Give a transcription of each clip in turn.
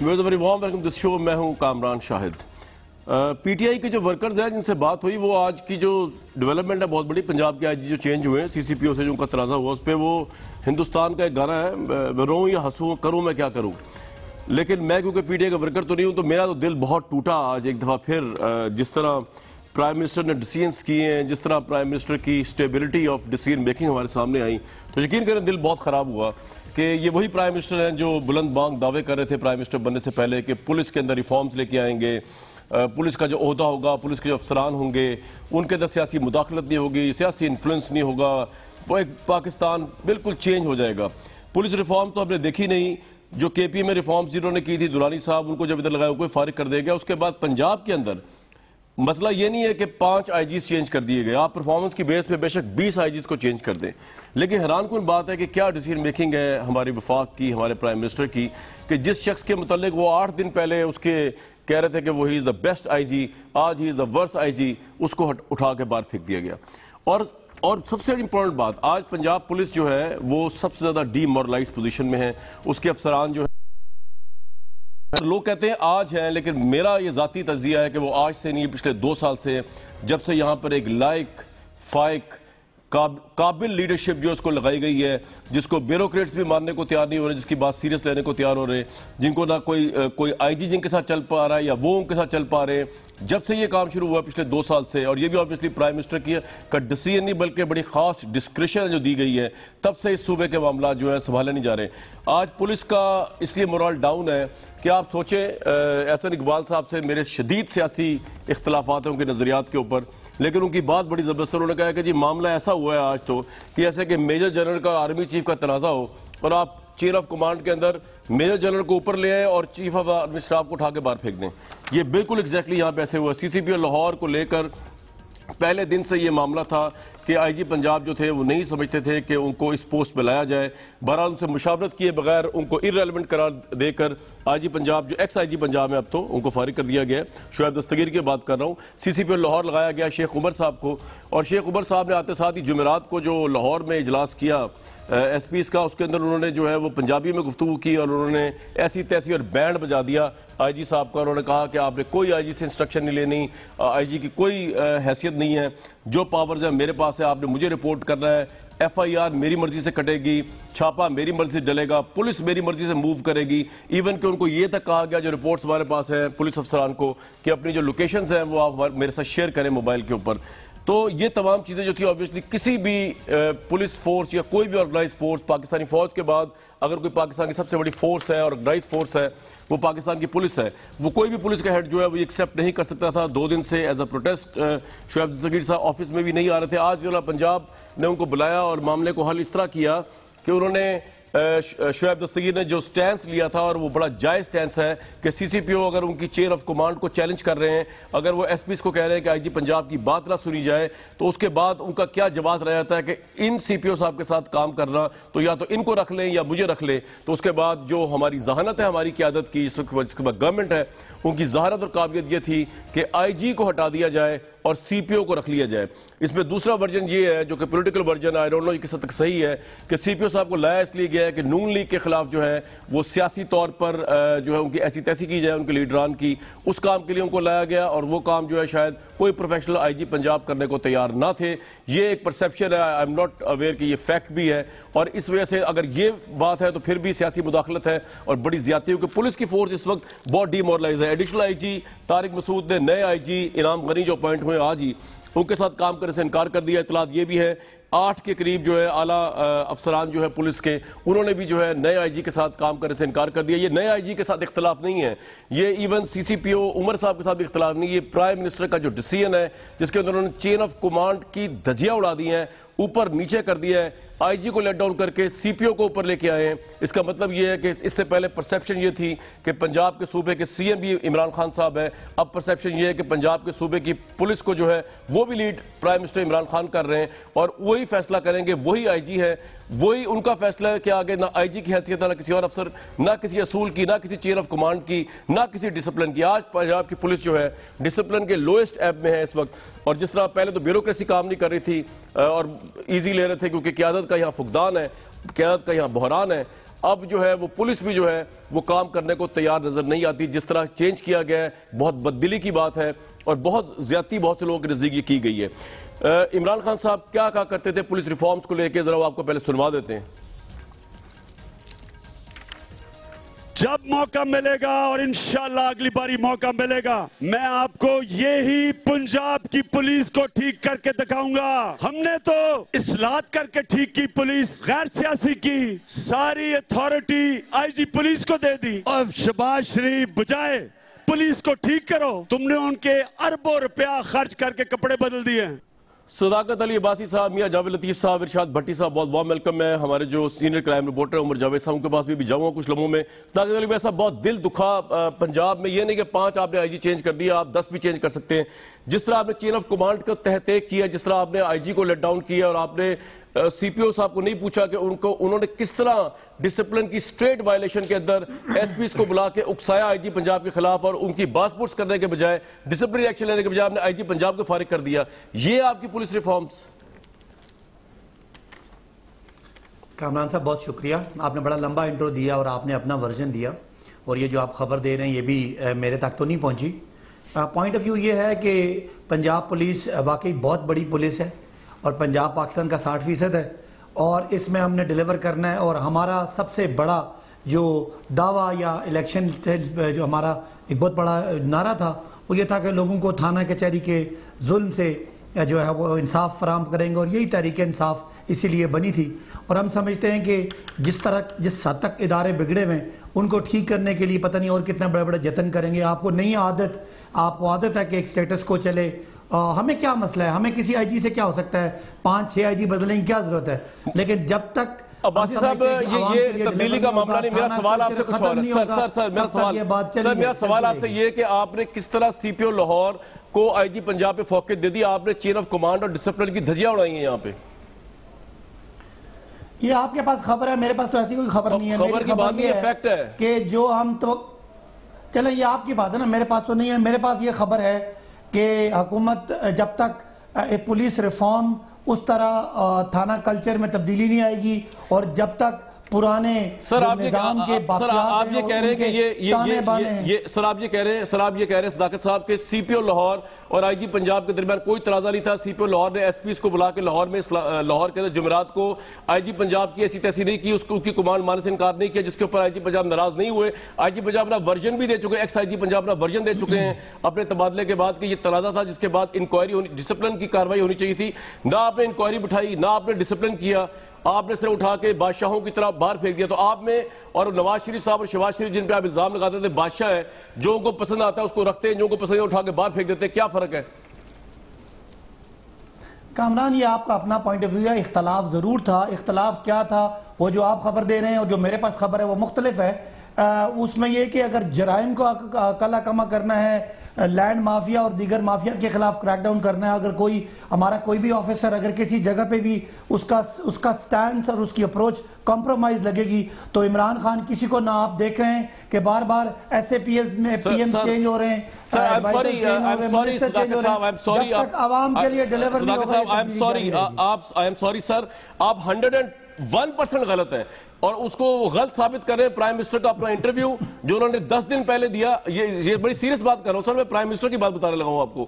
Very warm welcome دس شو. میں ہوں کامران شاہد. P T I کے جو ورکرز ہیں جن سے بات ہوئی وہ آج کی جو ڈیولپمنٹ ہے بہت بڑی پنجاب کے آج جو چینج ہوئے ہیں سی سی پی او سے جو ان کا تنازع ہوا اس پہ وہ ہندوستان کا ایک گانا ہے روں یا ہنسوں کروں میں کیا کروں. لیکن میں کیونکہ پی ٹی آئی کا ورکر تو نہیں ہوں تو میرا تو دل بہت ٹوٹا آج ایک دفعہ پھر جس طرح پرائم منسٹر نے ڈیسیژنس کیے ہیں, جس طرح پرائم منسٹر کی اسٹیبلٹی آف ڈیسیژن میکنگ ہمارے سامنے آئی تو یقین کریں دل بہت خراب ہوا کہ یہ وہی پرائم منسٹر ہیں جو بلند بانگ دعوے کر رہے تھے پرائم منسٹر بننے سے پہلے کہ پولیس کے اندر ریفارمز لے کے آئیں گے, پولیس کا جو عہدہ ہوگا, پولیس کے جو افسران ہوں گے ان کے اندر سیاسی مداخلت نہیں ہوگی, سیاسی انفلوئنس نہیں ہوگا, وہ ایک پاکستان بالکل چینج ہو جائے گا. پولیس ریفارم تو ہم نے دیکھی نہیں. جو کے پی میں ریفارمز جنہوں نے کی تھی دورانی صاحب ان کو جب ادھر لگایا ان کو فارغ کر دے گیا. اس کے بعد پنجاب کے اندر مسئلہ یہ نہیں ہے کہ 5 آئی جیز چینج کر دیے گئے, آپ پرفارمنس کی بیس پہ بے شک 20 آئی جیز کو چینج کر دیں, لیکن حیران کن بات ہے کہ کیا ڈیسیژن میکنگ ہے ہماری وفاق کی, ہمارے پرائم منسٹر کی, کہ جس شخص کے متعلق وہ 8 دن پہلے اس کے کہہ رہے تھے کہ وہ ہی از دا بیسٹ آئی جی, آج ہی از دا ورس آئی جی, اس کو اٹھا کے باہر پھینک دیا گیا. اور سب سے امپورٹنٹ بات, آج پنجاب پولیس جو ہے وہ سب سے زیادہ ڈی مورلائز پوزیشن میں ہے. اس کے افسران جو ہے لوگ کہتے ہیں آج ہیں, لیکن میرا یہ ذاتی تجزیہ ہے کہ وہ آج سے نہیں, پچھلے 2 سال سے جب سے یہاں پر ایک لائق فائق قابل لیڈرشپ جو اس کو لگائی گئی ہے, جس کو بیوروکریٹس بھی ماننے کو تیار نہیں ہو رہے, جس کی بات سیریس لینے کو تیار ہو رہے, جن کو نہ کوئی آئی جی جن کے ساتھ چل پا رہا ہے یا وہ ان کے ساتھ چل پا رہے, جب سے یہ کام شروع ہوا پچھلے 2 سال سے, اور یہ بھی آبویسلی پرائم منسٹر کی کا ڈیسیژن نہیں بلکہ بڑی خاص ڈسکریشن جو دی گئی ہے, تب سے اس صوبے کے معاملات جو ہیں سنبھالے نہیں جا رہے. آج پولیس کا اس لیے مورال ڈاؤن ہے کہ آپ سوچیں, احسن اقبال صاحب سے میرے شدید سیاسی اختلافات ہیں ان کے نظریات کے اوپر, لیکن ان کی بات بڑی زبردست. انہوں نے کہا کہ جی معاملہ ایسا ہوا ہے آج تو کہ ایسے کہ میجر جنرل کا آرمی چیف کا تنازع ہو اور آپ چیئر آف کمانڈ کے اندر میجر جنرل کو اوپر لے آئیں اور چیف آف آرمی اسٹاف کو اٹھا کے باہر پھینک دیں. یہ بالکل ایگزیکٹلی یہاں پہ ایسے ہوا. سی سی پی او لاہور کو لے کر پہلے دن سے یہ معاملہ تھا کہ آئی جی پنجاب جو تھے وہ نہیں سمجھتے تھے کہ ان کو اس پوسٹ پہ لایا جائے. بہرحال ان سے مشاورت کیے بغیر ان کو ارریلیونٹ قرار دے کر آئی جی پنجاب جو ایکس آئی جی پنجاب میں اب تو ان کو فارغ کر دیا گیا. شعیب دستگیر کی بات کر رہا ہوں. سی سی پی او لاہور لگایا گیا شیخ عمر صاحب کو, اور شیخ عمر صاحب نے آتے ساتھ ہی جمعرات کو جو لاہور میں اجلاس کیا ایس پیز کا, اس کے اندر انہوں نے جو ہے وہ پنجابی میں گفتگو کی اور انہوں نے ایسی تیسی اور بینڈ بجا دیا آئی جی صاحب کا. انہوں نے کہا کہ آپ نے کوئی آئی جی سے انسٹرکشن نہیں لینی, آئی جی کی کوئی حیثیت نہیں ہے, جو پاورز ہیں میرے پاس ہے, آپ نے مجھے رپورٹ کرنا ہے, ایف آئی آر میری مرضی سے کٹے گی, چھاپا میری مرضی سے ڈلے گا, پولیس میری مرضی سے موو کرے گی. ایون کہ ان کو یہ تک کہا گیا جو رپورٹس ہمارے پاس ہیں پولیس افسران کو کہ اپنی جو لوکیشنز ہیں وہ آپ میرے ساتھ شیئر کریں موبائل کے اوپر. تو یہ تمام چیزیں جو تھی آبویسلی کسی بھی پولیس فورس یا کوئی بھی آرگنائز فورس, پاکستانی فوج کے بعد اگر کوئی پاکستان کی سب سے بڑی فورس ہے, آرگنائز فورس ہے, وہ پاکستان کی پولیس ہے. وہ کوئی بھی پولیس کا ہیڈ جو ہے وہ یہ ایکسیپٹ نہیں کر سکتا تھا 2 دن سے as a protest. Shoaib Dastgir صاحب آفس میں بھی نہیں آ رہے تھے. آج جو پنجاب نے ان کو بلایا اور معاملے کو حل اس طرح کیا کہ انہوں نے شعیب دستگیر نے جو سٹینس لیا تھا, اور وہ بڑا جائز سٹینس ہے کہ سی سی پی او اگر ان کی چیئر آف کمانڈ کو چیلنج کر رہے ہیں, اگر وہ ایس پیز کو کہہ رہے ہیں کہ آئی جی پنجاب کی بات نہ سنی جائے, تو اس کے بعد ان کا کیا جواز رہ جاتا ہے کہ ان سی پی او صاحب کے ساتھ کام کرنا تو یا تو ان کو رکھ لیں یا مجھے رکھ لیں. تو اس کے بعد جو ہماری ذہانت ہے ہماری قیادت کی, جس کے بعد گورنمنٹ ہے, ان کی ذہانت اور قابلیت یہ تھی کہ آئی جی کو ہٹا دیا جائے اور سی پی او کو رکھ لیا جائے. اس میں دوسرا ورژن یہ ہے جو کہ political version, I don't know یہ کس حد تک صحیح ہے, کہ سی پی او صاحب کو لایا اس لیے گیا ہے کہ نون لیگ کے خلاف جو ہے وہ سیاسی طور پر جو ہے ان کی ایسی تیسی کی جائے ان کے لیڈران کی, اس کام کے لیے ان کو لایا گیا, اور وہ کام جو ہے شاید کوئی پروفیشنل آئی جی پنجاب کرنے کو تیار نہ تھے. یہ ایک پرسیپشن ہے, آئی ایم ناٹ اویئر کہ یہ فیکٹ بھی ہے, اور اس وجہ سے اگر یہ بات ہے تو پھر بھی سیاسی مداخلت ہے اور بڑی زیادتی ہے, کیونکہ پولیس کی فورس اس وقت بہت ڈی مورلائز ہے. ایڈیشنل آئی جی طارق مسعود نے نئے آئی جی انعام غنی جو اپوائنٹ ہوئے آج ہی, ان کے ساتھ کام کرنے سے انکار کر دیا. اطلاعات یہ بھی ہے 8 کے قریب جو ہے اعلیٰ افسران جو ہے پولیس کے, انہوں نے بھی جو ہے نئے آئی جی کے ساتھ کام کرنے سے انکار کر دیا. یہ نئے آئی جی کے ساتھ اختلاف نہیں ہے, یہ ایون سی سی پی او عمر صاحب کے ساتھ بھی اختلاف نہیں, یہ پرائم منسٹر کا جو ڈیسیژن ہے جس کے اندر انہوں نے چین آف کمانڈ کی دھجیاں اڑا دی ہیں, اوپر نیچے کر دیا ہے, آئی جی کو لیٹ ڈاؤن کر کے سی پی او کو اوپر لے کے آئے ہیں. اس کا مطلب یہ ہے کہ اس سے پہلے پرسیپشن یہ تھی کہ پنجاب کے صوبے کے سی ایم بھی عمران خان صاحب ہے, اب پرسیپشن یہ ہے کہ پنجاب کے صوبے کی پولیس کو جو ہے وہ بھی lead prime minister Imran Khan کر رہے ہیں, اور وہی فیصلہ کریں گے, وہی آئی جی ہے. وہی ان کا فیصلہ ہے کہ آگے نہ آئی جی کی حیثیت نہ کسی اور افسر، نہ کسی اصول کی، نہ کسی چین آف کمانڈ کی، نہ کسی ڈسپلن کی. آج پنجاب کی پولیس جو ہے ڈسپلن کے لوئسٹ ایب میں ہے اس وقت. اور جس طرح پہلے تو بیوروکریسی کام نہیں کر رہی تھی اور ایزی لے رہے تھے کیونکہ قیادت کا یہاں فقدان ہے، قیادت کا یہاں بحران ہے، اب جو ہے وہ پولیس بھی جو ہے وہ کام کرنے کو تیار نظر نہیں آتی. جس طرح چینج کیا گیا ہے بہت بددلی کی بات ہے اور بہت زیادتی بہت سے لوگوں کے نزدیک یہ کی گئی ہے. عمران خان صاحب کیا کہا کرتے تھے پولیس ریفارمز کو لے کے، ذرا وہ آپ کو پہلے سنوا دیتے ہیں. جب موقع ملے گا اور انشاءاللہ اگلی باری موقع ملے گا، میں آپ کو یہی پنجاب کی پولیس کو ٹھیک کر کے دکھاؤں گا. ہم نے تو اصلاحات کر کے ٹھیک کی پولیس، غیر سیاسی کی ساری اتھارٹی آئی جی پولیس کو دے دی. اور شہباز شریف بجائے پولیس کو ٹھیک کرو، تم نے ان کے اربوں روپیہ خرچ کر کے کپڑے بدل دیے ہیں. صداقت علی عباسی صاحب، میاں جاوید لطیف صاحب، ارشاد بھٹی صاحب، بہت وارم ویلکم ہے. ہمارے جو سینئر کرائم رپورٹر عمر جاوید صاحب کے پاس بھی جاؤں گا کچھ لمحوں میں. صداقت علی صاحب، بہت دل دکھا پنجاب میں. یہ نہیں کہ 5 آپ نے آئی جی چینج کر دیا، آپ 10 بھی چینج کر سکتے ہیں. جس طرح آپ نے چین آف کمانڈ کا تحت کیا، جس طرح آپ نے آئی جی کو لیٹ ڈاؤن کیا اور آپ نے سی پی او صاحب کو نہیں پوچھا کہ انہوں نے کس طرح ڈسپلن کی سٹریٹ وائلیشن کے اندر ایس پیز کو بلا کے اکسایا آئی جی پنجاب کے خلاف، اور ان کی باس پورٹس کرنے کے بجائے، ڈسپلنری ایکشن لینے کے بجائے آپ نے آئی جی پنجاب کو فارغ کر دیا. یہ آپ کی پولیس ریفارمز. کامران صاحب بہت شکریہ، آپ نے بڑا لمبا انٹرو دیا اور آپ نے اپنا ورژن دیا، اور یہ جو آپ خبر دے رہے ہیں یہ بھی میرے تک تو نہیں پہنچی. پوائنٹ آف ویو یہ ہے کہ پنجاب پولیس واقعی بہت بڑی پولیس ہے اور پنجاب پاکستان کا 60% ہے، اور اس میں ہم نے ڈیلیور کرنا ہے. اور ہمارا سب سے بڑا جو دعویٰ یا الیکشن جو ہمارا ایک بہت بڑا نعرہ تھا وہ یہ تھا کہ لوگوں کو تھانہ کچہری کے ظلم سے جو ہے وہ انصاف فراہم کریں گے، اور یہی تحریک انصاف اسی لیے بنی تھی. اور ہم سمجھتے ہیں کہ جس حد تک ادارے بگڑے ہوئے ان کو ٹھیک کرنے کے لیے پتہ نہیں اور کتنے بڑے بڑے جتن کریں گے. آپ کو عادت ہے کہ ایک سٹیٹس کو چلے. ہمیں کیا مسئلہ ہے، ہمیں کسی آئی جی سے کیا ہو سکتا ہے، 5-6 آئی جی بدلنے کی کیا ضرورت ہے، لیکن جب تک عباسی صاحب یہ تبدیلی کا معاملہ نہیں. میرا سوال آپ سے کچھ اور ہے. سر میرا سوال آپ سے یہ کہ آپ نے کس طرح سی پی او لاہور کو آئی جی پنجاب پہ فوقیت دے دی، آپ نے چین آف کمانڈ اور ڈسپلن کی دھجیاں اڑائی ہیں یہاں پہ. یہ آپ کے پاس خبر ہے، میرے پاس تو ایسی کوئی خبر نہیں ہے. خبر کی بات نہیں ہے، فیکٹ ہے کہ جو ہم تو چلیں یہ آپ کی بات ہے نا، میرے پاس تو نہیں ہے. میرے پاس یہ خبر ہے کہ حکومت جب تک پولیس ریفارم اس طرح تھانہ کلچر میں تبدیلی نہیں آئے گی، اور جب تک پرانے نظام کے آپ یہ کہہ رہے ہیں کہ سر آپ یہ کہہ رہے ہیں صداقت صاحب کہ سی پی او لاہور اور آئی جی پنجاب کے درمیان کوئی تنازع نہیں تھا. سی پی او لاہور نے ایس پیز کو بلا کے لاہور کے اندر جمعرات کو آئی جی پنجاب کی ایسی تیسی نہیں کی، اس کی کمانڈ ماننے سے انکار نہیں کیا، جس کے اوپر آئی جی پنجاب ناراض نہیں ہوئے. آئی جی پنجاب اپنا ورژن بھی دے چکے، ایکس آئی جی پنجاب اپنا ورژن دے چکے ہیں اپنے تبادلے کے بعد کہ یہ تنازع تھا جس کے بعد انکوائری ڈسپلن کی کارروائی ہونی چاہیے تھی. نہ آپ نے انکوائری بٹھائی، نہ آپ نے ڈسپلن کیا، آپ نے صرف اٹھا کے بادشاہوں کی طرح باہر پھینک دیا. تو آپ میں اور نواز شریف صاحب اور شہباز شریف جن پہ آپ الزام لگاتے تھے بادشاہ ہے، جو ان کو پسند آتا ہے اس کو رکھتے ہیں، جو ان کو پسند ہے اٹھا کے باہر پھینک دیتے ہیں، کیا فرق ہے؟ کامران یہ آپ کا اپنا پوائنٹ آف ویو ہے. اختلاف ضرور تھا. اختلاف کیا تھا؟ وہ جو آپ خبر دے رہے ہیں اور جو میرے پاس خبر ہے وہ مختلف ہے. اس میں یہ کہ اگر جرائم کو کلا کما کرنا ہے، لینڈ مافیا اور دیگر مافیات کے خلاف کریک ڈاؤن کرنا ہے، اگر ہمارا کوئی بھی آفیسر اگر کسی جگہ پہ بھی اس کا سٹینس اور اس کی اپروچ کمپرومائز لگے گی تو عمران خان کسی کو نہ آپ دیکھ رہے ہیں کہ بار بار ایس اے پی ایس میں پی ایم چینج ہو رہے ہیں، جب تک عوام کے لیے ڈیلیور نہیں ہوگا. آپ 101% غلط ہیں اور اس کو غلط ثابت کر رہے ہیں. پرائم منسٹر کا اپنا انٹرویو جو انہوں نے 10 دن پہلے دیا، یہ بڑی سیریس بات کر رہا ہوں سر، میں پرائم منسٹر کی بات بتانے لگا ہوں آپ کو.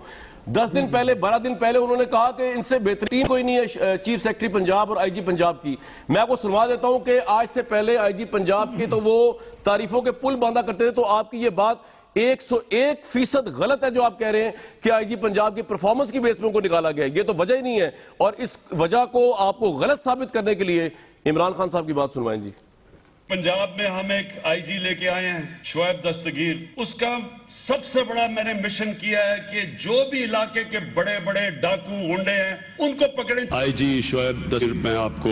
10 دن پہلے 12 دن پہلے انہوں نے کہا کہ ان سے بہترین کوئی نہیں ہے چیف سیکرٹری پنجاب اور آئی جی پنجاب کی. میں آپ کو سنوا دیتا ہوں کہ آج سے پہلے آئی جی پنجاب کے تو وہ تعریفوں کے پل باندھا کرتے تھے. تو آپ کی یہ بات 101% غلط ہے جو آپ کہہ رہے ہیں کہ آئی جی پنجاب کی پرفارمنس کی بیس میں ان کو نکالا گیا. یہ تو وجہ ہی نہیں ہے، اور اس وجہ کو آپ کو غلط ثابت کرنے کے لیے عمران خان صاحب کی بات سنوائیں. جی پنجاب میں ہم ایک آئی جی لے کے آئے ہیں شعیب دستگیر. اس کا سب سے بڑا میں نے مشن کیا ہے کہ جو بھی علاقے کے بڑے بڑے ڈاکو گنڈے ہیں ان کو پکڑیں. آئی جی شعیب دستگیر میں آپ کو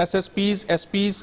SSPs SPs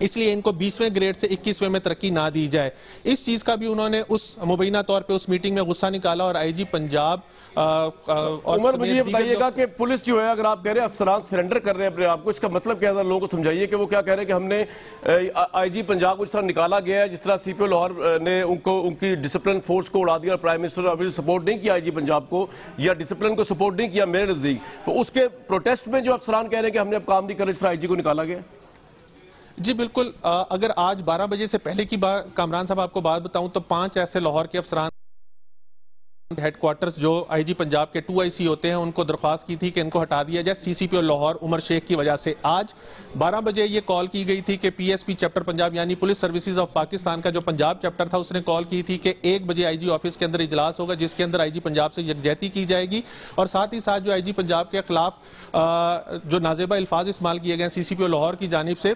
اس لیے ان کو 20ویں گریڈ سے 21ویں میں ترقی نہ دی جائے. اس چیز کا بھی انہوں نے اس مبینہ طور پہ اس میٹنگ میں غصہ نکالا اور آئی جی پنجاب عمر مجھے یہ بتائیے گا کہ پولیس جو ہے اگر آپ کہہ رہے ہیں افسران سرنڈر کر رہے ہیں اپنے آپ کو, اس کا مطلب کیا ہے لوگوں کو سمجھائیے کہ وہ کیا کہہ رہے ہیں کہ ہم نے آئی جی پنجاب کو جس طرح نکالا گیا ہے, جس طرح سی پی او لاہور نے ان کی ڈسپلن فورس کو اڑا دیا اور پرائم منسٹر نے سپورٹ نہیں کیا آئی جی پنجاب کو یا ڈسپلن کو سپورٹ نہیں کیا میرے نزدیک, تو اس کے پروٹیسٹ میں جو افسران کہہ رہے ہیں کہ ہم نے اب کام نہیں کرا جس طرح آئی جی کو نکالا گیا. جی بالکل, اگر آج 12 بجے سے پہلے کی کامران صاحب آپ کو بات بتاؤں تو 5 ایسے لاہور کے افسران ہیڈ کوارٹرز جو آئی جی پنجاب کے 2IC ہوتے ہیں ان کو درخواست کی تھی کہ ان کو ہٹا دیا جائے سی سی پی او لاہور عمر شیخ کی وجہ سے. آج 12 بجے یہ کال کی گئی تھی کہ PSP چیپٹر پنجاب یعنی پولیس سروسز آف پاکستان کا جو پنجاب چیپٹر تھا اس نے کال کی تھی کہ 1 بجے آئی جی آفس کے اندر اجلاس ہوگا جس کے اندر آئی جی پنجاب سے یکجہتی کی جائے گی اور ساتھ ہی ساتھ جو آئی جی پنجاب کے خلاف جو نازیبہ الفاظ استعمال کیے گئے سی سی پی او لاہور کی جانب سے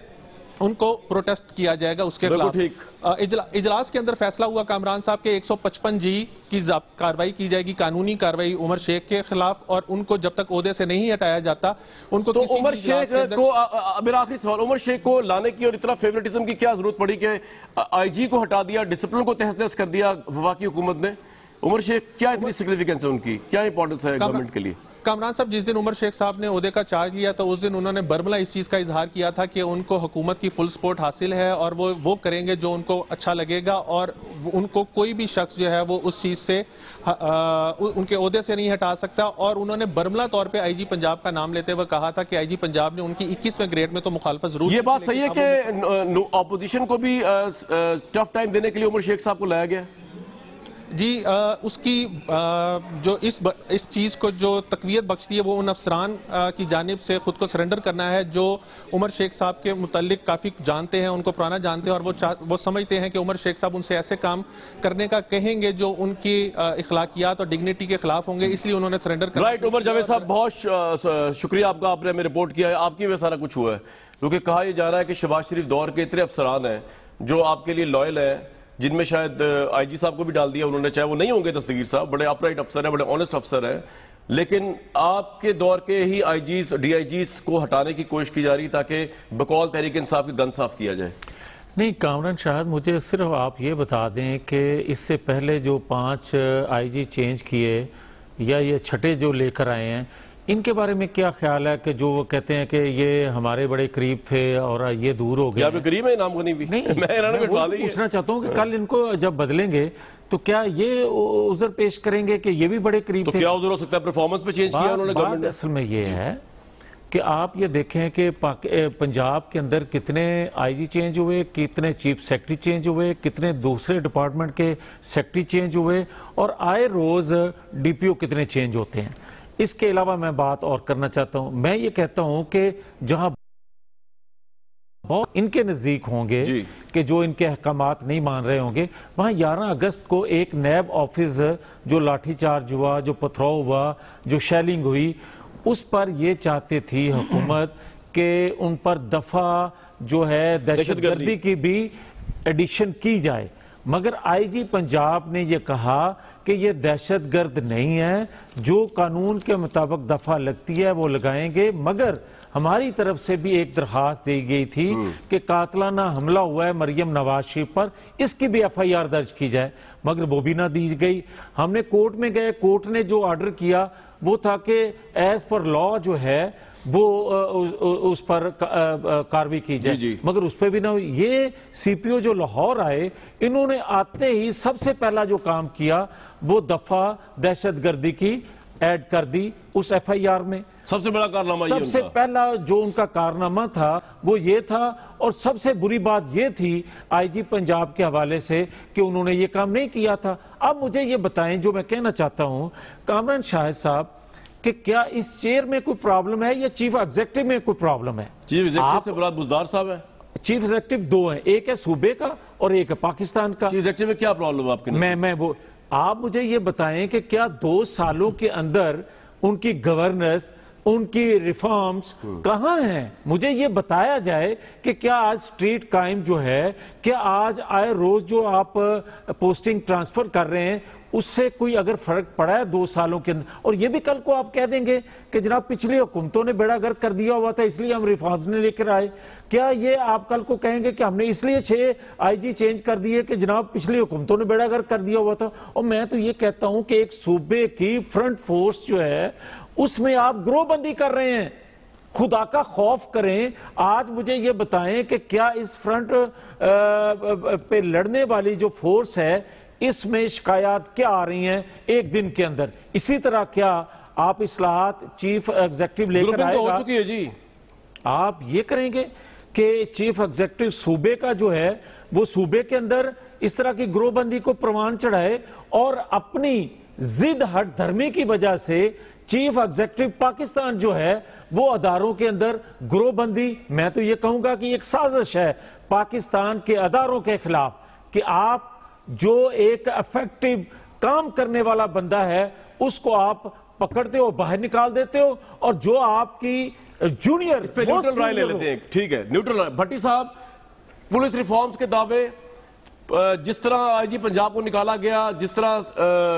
ان کو پروٹیسٹ کیا جائے گا اس کے خلاف. اجلاس کے اندر فیصلہ ہوا کامران صاحب کے 155G کی کاروائی کی جائے گی, قانونی کاروائی عمر شیخ کے خلاف, اور ان کو جب تک عہدے سے نہیں ہٹایا جاتا ان کو تو عمر شیخ کو, میرا آخری سوال, عمر شیخ کو لانے کی اور اتنا فیورٹزم کی کیا ضرورت پڑی کہ آئی جی کو ہٹا دیا, ڈسپلن کو تہس نہس کر دیا وفاقی حکومت نے؟ عمر شیخ کیا اتنی سگنیفیکنس ہے ان کی, کیا امپورٹنس ہے گورنمنٹ کے لیے؟ کامران صاحب جس دن عمر شیخ صاحب نے عہدے کا چارج لیا تو اس دن انہوں نے برملا اس چیز کا اظہار کیا تھا کہ ان کو حکومت کی فل سپورٹ حاصل ہے اور وہ کریں گے جو ان کو اچھا لگے گا اور ان کو کوئی بھی شخص جو ہے وہ اس چیز سے ان کے عہدے سے نہیں ہٹا سکتا. اور انہوں نے برملا طور پہ آئی جی پنجاب کا نام لیتے ہوئے کہا تھا کہ آئی جی پنجاب نے ان کی 21ویں گریڈ میں تو مخالفت ضرور. یہ بات صحیح ہے کہ اپوزیشن کو بھی ٹف ٹائم دینے کے لیے عمر شیخ صاحب کو لایا گیا؟ جی اس کی جو اس چیز کو جو تقویت بخشتی ہے وہ ان افسران کی جانب سے خود کو سرنڈر کرنا ہے جو عمر شیخ صاحب کے متعلق کافی جانتے ہیں, ان کو پرانا جانتے ہیں اور وہ سمجھتے ہیں کہ عمر شیخ صاحب ان سے ایسے کام کرنے کا کہیں گے جو ان کی اخلاقیات اور ڈگنیٹی کے خلاف ہوں گے, اس لیے انہوں نے سرنڈر کرنا. رائٹ, عمر جاوید صاحب بہت شکریہ آپ کا, آپ نے ہمیں رپورٹ کیا ہے, آپ کی وجہ سارا کچھ ہوا ہے کیونکہ کہا یہ جا رہا ہے کہ شہباز شریف دور کے اتنے افسران ہیں جو آپ کے لیے لائل ہیں, جن میں شاید آئی جی صاحب کو بھی ڈال دیا انہوں نے, چاہے وہ نہیں ہوں گے دستگیر صاحب, بڑے اپرائٹ افسر ہیں, بڑے آنسٹ افسر ہیں, لیکن آپ کے دور کے ہی آئی جیز ڈی آئی جیز کو ہٹانے کی کوشش کی جا رہی تاکہ بقول تحریک انصاف کی گند صاف کیا جائے. نہیں کامران شاہد, مجھے صرف آپ یہ بتا دیں کہ اس سے پہلے جو 5 آئی جی چینج کیے یا یہ چھٹے جو لے کر آئے ہیں, ان کے بارے میں کیا خیال ہے کہ جو وہ کہتے ہیں کہ یہ ہمارے بڑے قریب تھے اور یہ دور ہو گئے؟ کیا قریب ہے انعام غنی بھی؟ میں پوچھنا چاہتا ہوں کہ کل ان کو جب بدلیں گے تو کیا یہ عذر پیش کریں گے کہ یہ بھی بڑے قریب تھے؟ تو کیا عذر ہو سکتا ہے؟ پرفارمنس پہ چینج کیا انہوں نے گورنمنٹ نے. اصل میں یہ ہے کہ آپ یہ دیکھیں کہ پنجاب کے اندر کتنے آئی جی چینج ہوئے, کتنے چیف سیکرٹری چینج ہوئے, کتنے دوسرے ڈپارٹمنٹ کے سیکرٹری چینج ہوئے, اور آئے روز ڈی پی او کتنے چینج ہوتے ہیں. اس کے علاوہ میں بات اور کرنا چاہتا ہوں, میں یہ کہتا ہوں کہ جہاں بہت ان کے نزدیک ہوں گے کہ جو ان کے احکامات نہیں مان رہے ہوں گے, وہاں 11 اگست کو ایک نیب آفس جو لاٹھی چارج ہوا, جو پتھراؤ ہوا, جو شیلنگ ہوئی, اس پر یہ چاہتے تھی حکومت کہ ان پر دفعہ جو ہے دہشت گردی کی بھی ایڈیشن کی جائے, مگر آئی جی پنجاب نے یہ کہا کہ یہ دہشت گرد نہیں ہے, جو قانون کے مطابق دفعہ لگتی ہے وہ لگائیں گے, مگر ہماری طرف سے بھی ایک درخواست دی گئی تھی کہ قاتلانہ حملہ ہوا ہے مریم نواز شریف پر, اس کی بھی FIR درج کی جائے, مگر وہ بھی نہ دی گئی. ہم نے کورٹ میں گئے, کورٹ نے جو آرڈر کیا وہ تھا کہ ایز پر لا جو ہے وہ اس پر کاروائی کی جائے, مگر اس پہ بھی نہ ہوئی. یہ سی پی او جو لاہور آئے, انہوں نے آتے ہی سب سے پہلا جو کام کیا وہ دفعہ دہشت گردی کی ایڈ کر دی اس FIR میں. سب سے بڑا کارنامہ سب سے پہلا جو ان کا کارنامہ تھا وہ یہ تھا, اور سب سے بری بات یہ تھی آئی جی پنجاب کے حوالے سے کہ انہوں نے یہ کام نہیں کیا تھا. اب مجھے یہ بتائیں, جو میں کہنا چاہتا ہوں کامران شاہد صاحب, کہ کیا اس چیئر میں کوئی پرابلم ہے یا چیف ایگزیکٹو میں کوئی پرابلم ہے؟ چیف ایگزیکٹو سے مراد بزدار صاحب ہے. چیف ایگزیکٹو 2 ہیں, ایک ہے صوبے کا اور ایک ہے پاکستان کا. چیف ایگزیکٹو میں کیا پرابلم ہے آپ کے؟ آپ مجھے یہ بتائیں کہ کیا 2 سالوں کے اندر ان کی گورننس, ان کی ریفارمز کہاں ہیں؟ مجھے یہ بتایا جائے کہ کیا آج سٹریٹ کرائم جو ہے, کیا آج آئے روز جو آپ پوسٹنگ ٹرانسفر کر رہے ہیں اس سے کوئی اگر فرق پڑا ہے 2 سالوں کے اندر، اور یہ بھی کل کو آپ کہہ دیں گے کہ جناب پچھلی حکومتوں نے بیڑا گرک کر دیا ہوا تھا اس لیے ہم ریفارمز نے لے کر آئے، کیا یہ آپ کل کو کہیں گے کہ ہم نے اس لیے 6 آئی جی چینج کر دیے کہ جناب پچھلی حکومتوں نے بیڑا گرک کر دیا ہوا تھا؟ اور میں تو یہ کہتا ہوں کہ ایک صوبے کی فرنٹ فورس جو ہے اس میں آپ گروہ بندی کر رہے ہیں، خدا کا خوف کریں۔ آج مجھے یہ بتائیں کہ کیا اس فرنٹ پہ لڑنے والی جو فورس ہے اس میں شکایات کیا آ رہی ہیں ایک دن کے اندر؟ اسی طرح کیا آپ اصلاحات چیف ایگزیکٹو لے کر آئے گا؟ ہو چکی ہے جی، آپ یہ کریں گے کہ چیف ایگزیکٹو صوبے کا جو ہے وہ صوبے کے اندر اس طرح کی گروہ بندی کو پروان چڑھائے، اور اپنی ضد ہٹ دھرمی کی وجہ سے چیف ایگزیکٹو پاکستان جو ہے وہ اداروں کے اندر گروہ بندی، میں تو یہ کہوں گا کہ ایک سازش ہے پاکستان کے اداروں کے خلاف کہ آپ جو ایک ایفیکٹو کام کرنے والا بندہ ہے اس کو آپ پکڑتے ہو، باہر نکال دیتے ہو، اور جو آپ کی جونیئر اس پہ نیوٹرل رائے لے لیتے ہیں۔ ٹھیک ہے، نیوٹرل رائے۔ بھٹی صاحب، پولیس ریفارمز کے دعوے، جس طرح آئی جی پنجاب کو نکالا گیا، جس طرح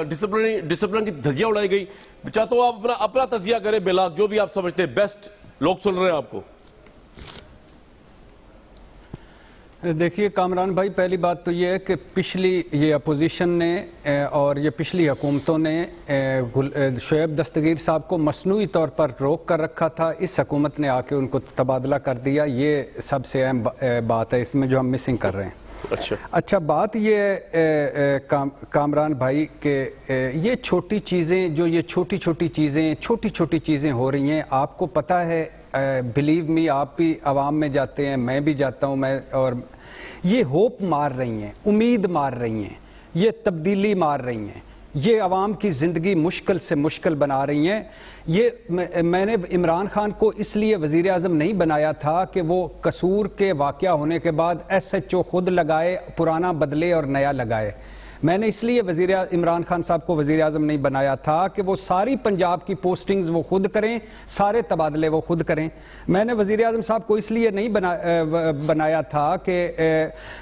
ڈسپلن کی دھجیہ اڑائی گئی، چاہتا ہوں آپ اپنا تجزیہ کریں بلاک، جو بھی آپ سمجھتے ہیں بیسٹ، لوگ سن رہے ہیں آپ کو۔ دیکھیے کامران بھائی، پہلی بات تو یہ ہے کہ پچھلی یہ اپوزیشن نے اور یہ پچھلی حکومتوں نے شعیب دستگیر صاحب کو مصنوعی طور پر روک کر رکھا تھا، اس حکومت نے آ کے ان کو تبادلہ کر دیا، یہ سب سے اہم بات ہے اس میں جو ہم مسنگ کر رہے ہیں۔ اچھا بات یہ ہے کامران بھائی کہ یہ چھوٹی چیزیں، جو یہ چھوٹی چھوٹی چیزیں ہو رہی ہیں، آپ کو پتہ ہے، بلیو می، آپ بھی عوام میں جاتے ہیں، میں بھی جاتا ہوں، اور یہ ہوپ مار رہی ہیں، امید مار رہی ہیں، یہ تبدیلی مار رہی ہیں، یہ عوام کی زندگی مشکل سے مشکل بنا رہی ہیں۔ یہ میں نے عمران خان کو اس لیے وزیر اعظم نہیں بنایا تھا کہ وہ قصور کے واقعہ ہونے کے بعد ایس ایچ او خود لگائے، پرانا بدلے اور نیا لگائے۔ میں نے اس لیے عمران خان صاحب کو وزیر اعظم نہیں بنایا تھا کہ وہ ساری پنجاب کی پوسٹنگز وہ خود کریں، سارے تبادلے وہ خود کریں۔ میں نے وزیر اعظم صاحب کو اس لیے نہیں بنایا تھا کہ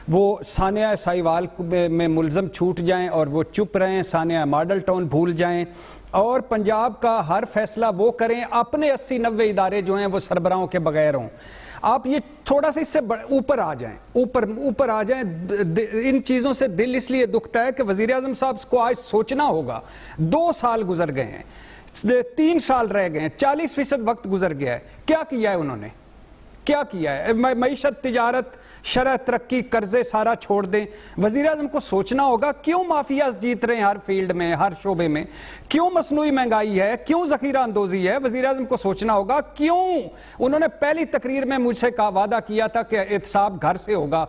وہ ثانیہ سائیوال میں ملزم چھوٹ جائیں اور وہ چپ رہیں، ثانیہ ماڈل ٹاؤن بھول جائیں، اور پنجاب کا ہر فیصلہ وہ کریں، اپنے 80-90 ادارے جو ہیں وہ سربراہوں کے بغیر ہوں۔ آپ یہ تھوڑا سا اس سے اوپر آ جائیں، اوپر آ جائیں۔ ان چیزوں سے دل اس لیے دکھتا ہے کہ وزیر اعظم صاحب کو آج سوچنا ہوگا، 2 سال گزر گئے ہیں، 3 سال رہ گئے ہیں، 40% وقت گزر گیا ہے، کیا کیا ہے انہوں نے؟ کیا کیا ہے؟ معیشت، تجارت، شرح، ترقی، قرضے سارا چھوڑ دیں۔ وزیر اعظم کو سوچنا ہوگا کیوں مافیاز جیت رہے ہیں ہر فیلڈ میں، ہر شعبے میں، کیوں مصنوعی مہنگائی ہے، کیوں ذخیرہ اندوزی ہے۔ وزیر اعظم کو سوچنا ہوگا کیوں انہوں نے پہلی تقریر میں مجھ سے وعدہ کیا تھا کہ احتساب گھر سے ہوگا،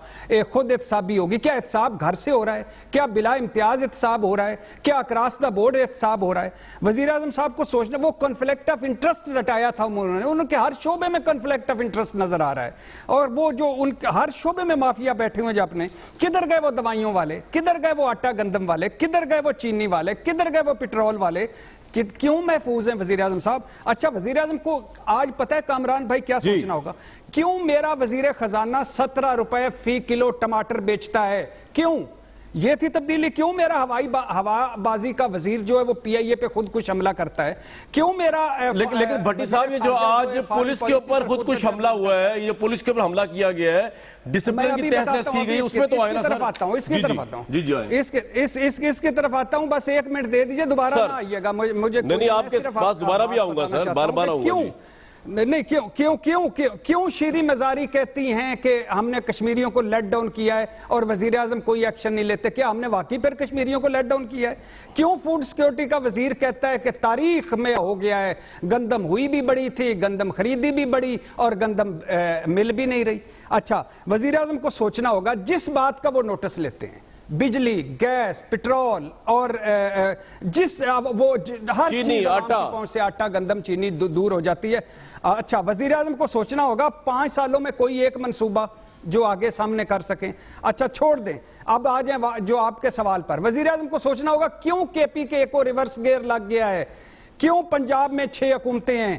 خود احتسابی ہوگی۔ کیا احتساب گھر سے ہو رہا ہے؟ کیا بلا امتیاز احتساب ہو رہا ہے؟ کیا اکراس دا بورڈ احتساب ہو رہا ہے؟ وزیر اعظم صاحب کو سوچنا، وہ کنفلکٹ آف انٹرسٹ رٹایا تھا انہوں نے کہ ہر شعبے میں کنفلکٹ آف انٹرسٹ نظر آ رہا ہے، اور وہ جو ان ہر شعبے میں مافیا بیٹھے ہوئے جب اپنے، کدھر گئے وہ دوائیوں والے، کدھر گئے وہ آٹا گندم والے، کدھر گئے وہ چینی والے، کدھر گئے وہ پیٹرول والے؟ کیوں محفوظ ہیں وزیر اعظم صاحب؟ اچھا وزیر اعظم کو آج پتہ ہے کامران بھائی کیا سوچنا ہوگا؟ کیوں میرا وزیر خزانہ 17 روپے فی کلو ٹماٹر بیچتا ہے؟ کیوں؟ یہ تھی تبدیلی؟ کیوں میرا ہوا بازی کا وزیر جو ہے وہ پی آئی اے پہ خود کش حملہ کرتا ہے؟ کیوں میرا لیکن بھٹی صاحب، یہ جو آج پولیس کے اوپر خود کش حملہ ہوا ہے، یہ پولیس کے اوپر حملہ کیا گیا ہے، ڈسپلن کی تحس کی گئی، اس میں تو آئے نا سر۔ اس کی طرف آتا ہوں، اس کی طرف آتا ہوں، بس 1 منٹ دے دیجئے، دوبارہ نہ آئیے گا مجھے۔ نہیں، آپ کے پاس دوبارہ بھی آؤں گا سر، بار بار آؤں گا۔ نہیں، کیوں شیریں مزاری کہتی ہیں کہ ہم نے کشمیریوں کو لیٹ ڈاؤن کیا ہے اور وزیر اعظم کوئی ایکشن نہیں لیتے؟ کیا ہم نے واقعی پھر کشمیریوں کو لیٹ ڈاؤن کیا ہے؟ کیوں فوڈ سیکیورٹی کا وزیر کہتا ہے کہ تاریخ میں ہو گیا ہے، گندم ہوئی بھی بڑی تھی، گندم خریدی بھی بڑی، اور گندم مل بھی نہیں رہی؟ اچھا وزیر اعظم کو سوچنا ہوگا جس بات کا وہ نوٹس لیتے ہیں، بجلی، گیس، پیٹرول، اور وہ ہر چیز پہنچ سے آٹا، گندم، چینی دور ہو جاتی ہے۔ اچھا وزیر اعظم کو سوچنا ہوگا 5 سالوں میں کوئی ایک منصوبہ جو آگے سامنے کر سکیں۔ اچھا چھوڑ دیں، اب آ جائیں جو آپ کے سوال پر۔ وزیر اعظم کو سوچنا ہوگا کیوں کے پی کے کو ریورس گیئر لگ گیا ہے، کیوں پنجاب میں 6 حکومتیں ہیں،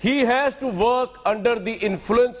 he has to work under the influence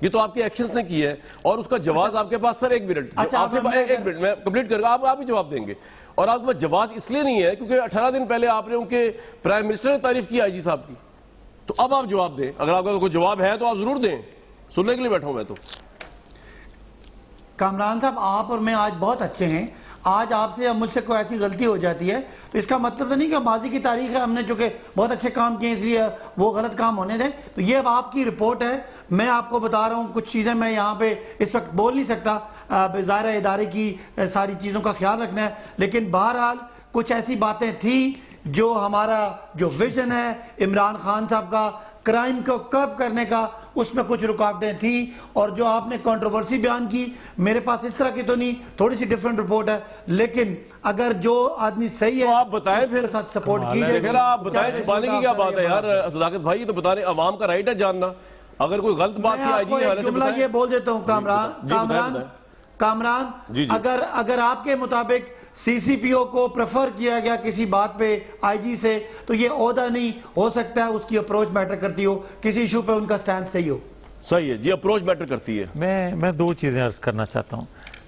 یہ تو آپ کے ایکشنز نے کی ہے اور اس کا جواز آپ کے پاس سر 1 منٹ آپ سے 1 منٹ میں کمپلیٹ کروں گا, آپ ہی جواب دیں گے. اور آپ کے پاس جواز اس لیے نہیں ہے کیونکہ 18 دن پہلے آپ نے ان کے پرائم منسٹر نے تعریف کی آئی جی صاحب کی, تو اب آپ جواب دیں. اگر آپ کا کوئی جواب ہے تو آپ ضرور دیں, سننے کے لیے بیٹھا ہوں میں. تو کامران صاحب آپ اور میں آج بہت اچھے ہیں. آج آپ سے یا مجھ سے کوئی ایسی غلطی ہو جاتی ہے تو اس کا مطلب تو نہیں کہ ماضی کی تاریخ ہے, ہم نے چونکہ بہت اچھے کام کیے اس لیے وہ غلط کام ہونے دیں. تو یہ اب آپ کی رپورٹ ہے, میں آپ کو بتا رہا ہوں کچھ چیزیں میں یہاں پہ اس وقت بول نہیں سکتا, ظاہر ادارے کی ساری چیزوں کا خیال رکھنا ہے, لیکن بہرحال کچھ ایسی باتیں تھیں جو ہمارا جو ویژن ہے عمران خان صاحب کا کرائم کو کرب کرنے کا, اس میں کچھ رکاوٹیں تھیں. اور جو آپ نے کنٹروورسی بیان کی, میرے پاس اس طرح کی تو نہیں, تھوڑی سی ڈیفرنٹ رپورٹ ہے, لیکن اگر جو آدمی صحیح ہے آپ بتائیں پھر ساتھ سپورٹ کیجئے. لیکن آپ بتائیں, چھپانے کی کیا بات ہے یار صداقت بھائی, تو بتانے عوام کا رائٹ ہے جاننا. اگر کوئی غلط بات تھی آئی جی کے حوالے سے بتائیں. یہ بول دیتا ہوں کامران, اگر آپ کے مطابق سی سی پی او کو پریفر کیا گیا کسی بات پہ آئی جی سے, تو یہ عہدہ نہیں ہو سکتا ہے, اس کی اپروچ میٹر کرتی ہو, کسی ایشو پہ ان کا سٹینڈ صحیح ہو. صحیح ہے جی, اپروچ میٹر کرتی ہے. میں 2 چیزیں عرض کرنا چاہتا ہوں.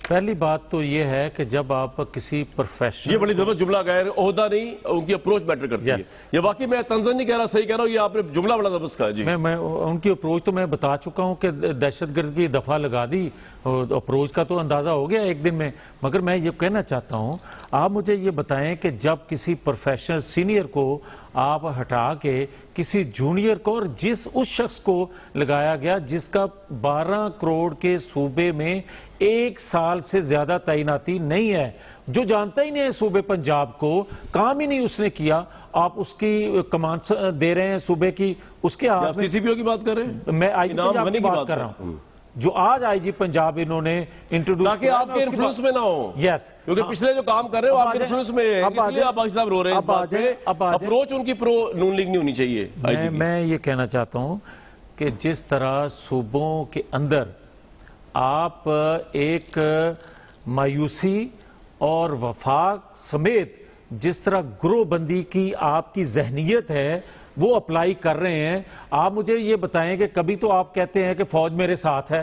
پہلی بات تو یہ ہے کہ جب آپ کسی پروفیشنل, یہ بڑی زبردست جملہ کہہ رہے, عہدہ نہیں, ان کی اپروچ میٹر کرتی ہے. یہ واقعی میں تنزن نہیں کہہ رہا, صحیح کہہ رہا ہوں, یہ آپ نے جملہ بڑا زبردست کہا. جی میں ان کی اپروچ تو میں بتا چکا ہوں کہ دہشت گرد کی دفعہ لگا دی, اپروچ کا تو اندازہ ہو گیا ایک دن میں. مگر میں یہ کہنا چاہتا ہوں, آپ مجھے یہ بتائیں کہ جب کسی پروفیشنل سینئر کو آپ ہٹا کے کسی جونیئر کو, اور اس شخص کو لگایا گیا جس کا 12 کروڑ کے صوبے میں 1 سال سے زیادہ تعیناتی نہیں ہے, جو جانتا ہی نہیں ہے صوبے پنجاب کو, کام ہی نہیں اس نے کیا, آپ اس کی کمان دے رہے ہیں صوبے کی, اس کے ہاتھ میں. سی سی پی او کی بات کر رہے ہیں, میں آئی جی پنجاب کی بات کر رہا ہوں, جو آج آئی جی پنجاب انہوں نے انٹروڈیوس, تاکہ آپ کے انفلوئنس میں نہ ہو. یس, کیونکہ پچھلے جو کام کر رہے ہو آپ کے انفلوئنس میں ہے, اس لیے آپ باقی صاحب رو رہے ہیں اس بات پہ. اپروچ ان کی پرو نون لیگ نہیں ہونی چاہیے. میں یہ کہنا چاہتا ہوں کہ جس طرح صوبوں کے اندر آپ ایک مایوسی اور وفاق سمیت جس طرح گروہ بندی کی آپ کی ذہنیت ہے وہ اپلائی کر رہے ہیں, آپ مجھے یہ بتائیں کہ کبھی تو آپ کہتے ہیں کہ فوج میرے ساتھ ہے,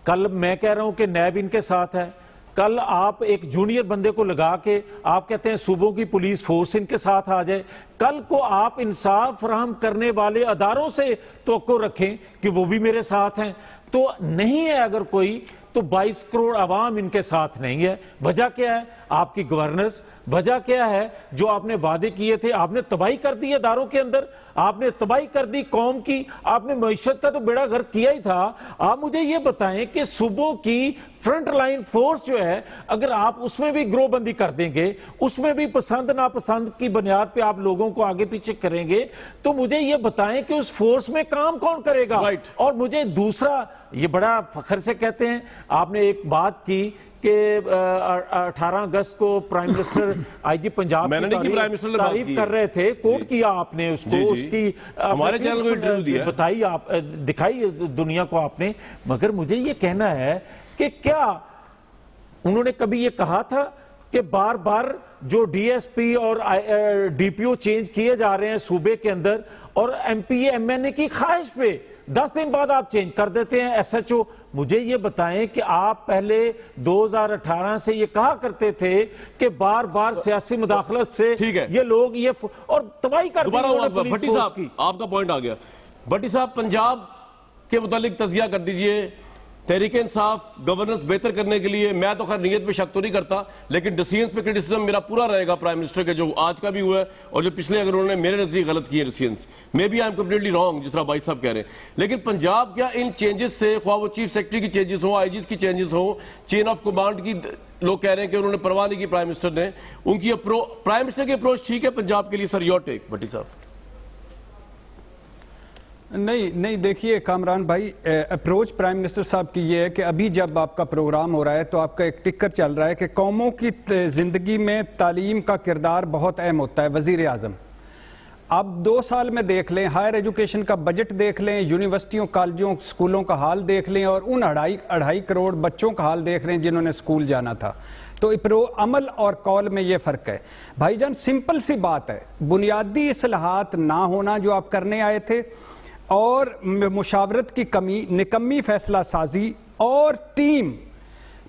کل میں کہہ رہا ہوں کہ نیب ان کے ساتھ ہے, کل آپ ایک جونیئر بندے کو لگا کے آپ کہتے ہیں صوبوں کی پولیس فورس ان کے ساتھ آ جائے, کل کو آپ انصاف فراہم کرنے والے اداروں سے توقع رکھیں کہ وہ بھی میرے ساتھ ہیں. تو نہیں ہے اگر کوئی, تو 22 کروڑ عوام ان کے ساتھ نہیں ہے. وجہ کیا ہے؟ آپ کی گورننس. وجہ کیا ہے؟ جو آپ نے وعدے کیے تھے آپ نے تباہی کر دی اداروں کے اندر, آپ نے تباہی کر دی قوم کی, آپ نے معیشت کا تو بیڑا غرق کیا ہی تھا. آپ مجھے یہ بتائیں کہ صوبوں کی فرنٹ لائن فورس جو ہے, اگر آپ اس میں بھی گروہ بندی کر دیں گے, اس میں بھی پسند ناپسند کی بنیاد پہ آپ لوگوں کو آگے پیچھے کریں گے, تو مجھے یہ بتائیں کہ اس فورس میں کام کون کرے گا. اور مجھے دوسرا, یہ بڑا فخر سے کہتے ہیں, آپ نے ایک بات کی کہ 18 اگست کو پرائم منسٹر آئی جی پنجاب کی تعریف کر رہے تھے, کوٹ کیا آپ نے اس کو, اس کی ہمارے چینل کو انٹرویو دیا, بتائی آپ, دکھائی دنیا کو آپ نے. مگر مجھے یہ کہنا ہے کہ کیا انہوں نے کبھی یہ کہا تھا کہ بار بار جو ڈی ایس پی اور ڈی پی او چینج کیے جا رہے ہیں صوبے کے اندر, اور M P A M N A کی خواہش پہ 10 دن بعد آپ چینج کر دیتے ہیں ایس ایچ او. مجھے یہ بتائیں کہ آپ پہلے 2018 سے یہ کہا کرتے تھے کہ بار بار سیاسی مداخلت سے یہ لوگ یہ اور تباہی کر دی. بھٹی صاحب آپ کا پوائنٹ آ گیا. بھٹی صاحب پنجاب کے متعلق تجزیہ کر دیجئے. تحریک انصاف گورننس بہتر کرنے کے لیے, میں تو خیر نیت پہ شک تو نہیں کرتا, لیکن ڈیسیژنز پہ کرٹیسزم میرا پورا رہے گا پرائم منسٹر کے, جو آج کا بھی ہوا ہے اور جو پچھلے اگر انہوں نے میرے نزدیک غلط کیے ڈیسیژنز, میں بھی آئی ایم کمپلیٹلی رانگ جس طرح بھائی صاحب کہہ رہے ہیں. لیکن پنجاب کیا ان چینجز سے, خواہ وہ چیف سیکرٹری کی چینجز ہوں, آئی جیز کی چینجز ہوں, چین آف کمانڈ کی لوگ کہہ رہے ہیں کہ انہوں نے پرواہ نہیں کی پرائم منسٹر نے, ان کی پرائم منسٹر کی اپروچ ٹھیک ہے پنجاب کے لیے؟ سر یور ٹیک بھٹی صاحب. نہیں دیکھیے کامران بھائی, اپروچ پرائم منسٹر صاحب کی یہ ہے کہ ابھی جب آپ کا پروگرام ہو رہا ہے تو آپ کا ایک ٹکر چل رہا ہے کہ قوموں کی زندگی میں تعلیم کا کردار بہت اہم ہوتا ہے. وزیر اعظم اب 2 سال میں دیکھ لیں, ہائر ایجوکیشن کا بجٹ دیکھ لیں, یونیورسٹیوں کالجوں اسکولوں کا حال دیکھ لیں, اور ان 2.5 کروڑ بچوں کا حال دیکھ رہے ہیں جنہوں نے اسکول جانا تھا. تو عمل اور قول میں یہ فرق ہے. بھائی جان سمپل سی بات ہے, بنیادی اصلاحات نہ ہونا جو آپ کرنے آئے تھے, اور مشاورت کی کمی، نکمی فیصلہ سازی اور ٹیم،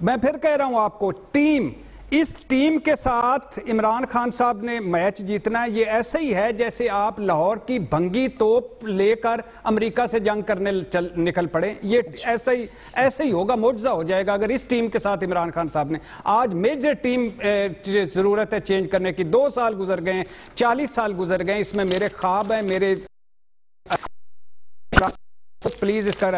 میں پھر کہہ رہا ہوں آپ کو، ٹیم، اس ٹیم کے ساتھ عمران خان صاحب نے میچ جیتنا ہے. یہ ایسا ہی ہے جیسے آپ لاہور کی بھنگی توپ لے کر امریکہ سے جنگ کرنے نکل پڑے. یہ ایسا ہی ہوگا، معجزہ ہو جائے گا اگر اس ٹیم کے ساتھ عمران خان صاحب نے. آج میجر ٹیم ضرورت ہے چینج کرنے کی. 2 سال گزر گئے ہیں، 40 سال گزر گئے ہیں. اس میں میرے خواب ہیں، میرے پلیز اس کا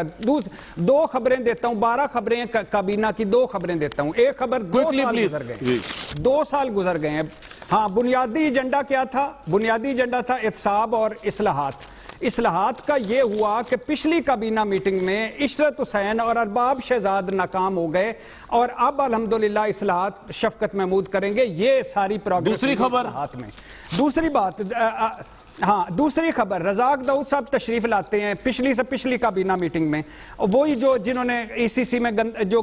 2 خبریں دیتا ہوں. 12 خبریں ہیں کابینہ کی، 2 خبریں دیتا ہوں. ایک خبر 2 سال گزر گئے، 2 سال گزر گئے ہیں. ہاں، بنیادی ایجنڈا کیا تھا؟ بنیادی ایجنڈا تھا احتساب اور اصلاحات. اصلاحات کا یہ ہوا کہ پچھلی کابینہ میٹنگ میں عشرت حسین اور ارباب شہزاد ناکام ہو گئے، اور اب الحمدللہ اصلاحات شفقت محمود کریں گے. یہ ساری پروگرس. دوسری خبر ہاتھ میں. دوسری بات، ہاں دوسری خبر، رزاق داؤد صاحب تشریف لاتے ہیں پچھلی کابینہ میٹنگ میں. وہی جو جنہوں نے ای سی سی میں جو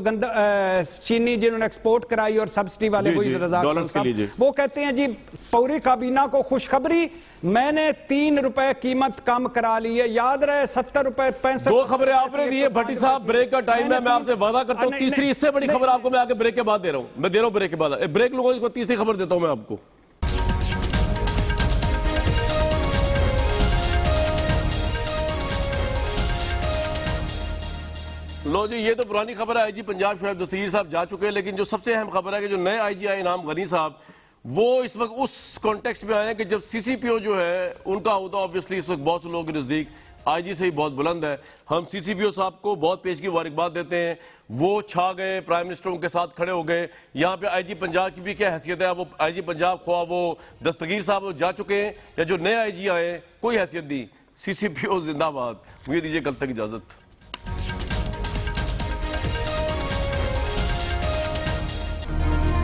چینی جنہوں نے ایکسپورٹ کرائی اور سبسڈی والے، وہی رزاق داؤد صاحب، وہ کہتے ہیں جی پوری کابینہ کو خوشخبری، میں نے 3 روپے قیمت کم کرا لی ہے. یاد رہے 70 روپے 65. 2 خبریں آپ نے دی ہے بھٹی صاحب. بریک کا ٹائم ہے، میں آپ سے وعدہ کرتا ہوں تیسری اس سے بڑی خبر آپ کو میں آگے بریک کے بعد دے رہا ہوں. میں دے رہا ہوں بریک کے بعد. بریک لوگوں کو تیسری خبر دیتا ہوں میں آپ کو. لو جی، یہ تو پرانی خبر ہے. آئی جی پنجاب شعیب دستگیر صاحب جا چکے ہیں، لیکن جو سب سے اہم خبر ہے کہ جو نئے آئی جی آئے انعام غنی صاحب، وہ اس وقت اس کانٹیکسٹ میں آئے ہیں کہ جب سی سی پی او جو ہے ان کا عہدہ آبویسلی اس وقت بہت سے لوگوں کے نزدیک آئی جی سے ہی بہت بلند ہے. ہم سی سی پی او صاحب کو بہت پیشگی مبارکباد دیتے ہیں. وہ چھا گئے، پرائم منسٹروں کے ساتھ کھڑے ہو گئے. یہاں پہ آئی جی پنجاب کی بھی کیا حیثیت ہے؟ وہ آئی جی پنجاب خواہ وہ دستگیر صاحب جا چکے ہیں یا جو نئے آئی جی آئے ہیں، کوئی حیثیت نہیں. سی سی پی او زندہ باد. مجھے دیجیے کل تک اجازت.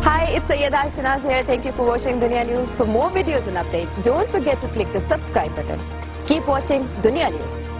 Hi, it's Sayyeda Shanaz here. Thank you for watching Dunia News. For more videos and updates, don't forget to click the subscribe button. Keep watching Dunia News.